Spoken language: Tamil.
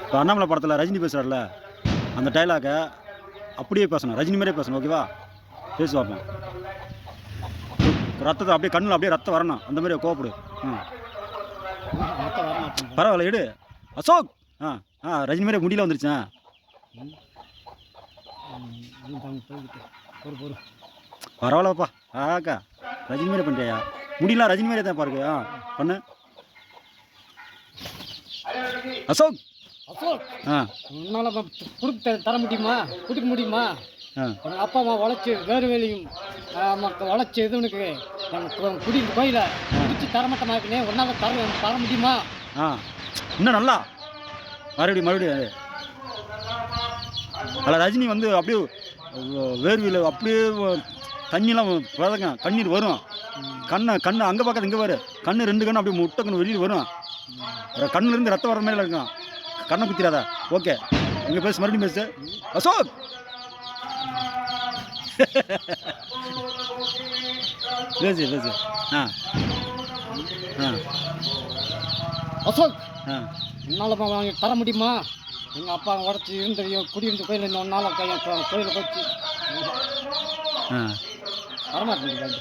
இப்போ அண்ணாமலை படத்தில் ரஜினி பேசுகிறார்ல அந்த டைலாகை அப்படியே பேசணும், ரஜினி மாதிரியே பேசணும். ஓகேவா? பேசி பார்ப்போம். ரத்தத்தை அப்படியே கண்ணில் அப்படியே ரத்தம் வரணும், அந்த மாதிரி கோவப்படு. பரவாயில்ல எடு அசோக். ரஜினி மாதிரியே முடியல வந்துருச்சேன். பரவாயில்லப்பா. ரஜினி மாதிரி பண்ணுறியா? முடியலாம் ரஜினி மாதிரியே தான் பாருங்க. பண்ணு அசோக். அசோக் உன்னால் தர முடியுமா? கொடுக்க முடியுமா? எங்கள் அப்பா அம்மா உழைச்சி வேறு வேலையும் உழைச்சி இது உனக்கு எங்கள் குடியிருந்த கோயிலை குடிச்சு தரமட்டமாக்குனே ஒன்றால் தர முடியுமா? இன்னும் நல்லா மறுபடியும் அதில் ரஜினி வந்து அப்படியே வேர்வையில் அப்படியே தண்ணியெலாம் வதங்க, கண்ணீர் வரும். கண்ணு அங்கே பார்க்காது இங்கே வரும். கண்ணு 2 கண்ணு அப்படியே முட்டை கண்ணு வெளியில் வரும். கண்ணுலேருந்து ரத்தம் வர மாதிரி இருக்கும். கண்ணை குத்திராதா? ஓகே, இங்கே பேசு, மறுபடியும் பேசு அசோக். பேசு அசோக் என்னால் வாங்கி தர முடியுமா? எங்கள் அப்பா உடச்சி இருந்த குடியிருந்த கோயில் இந்த ஒன்றால் கோயிலை போச்சு வரமாட்டேன்.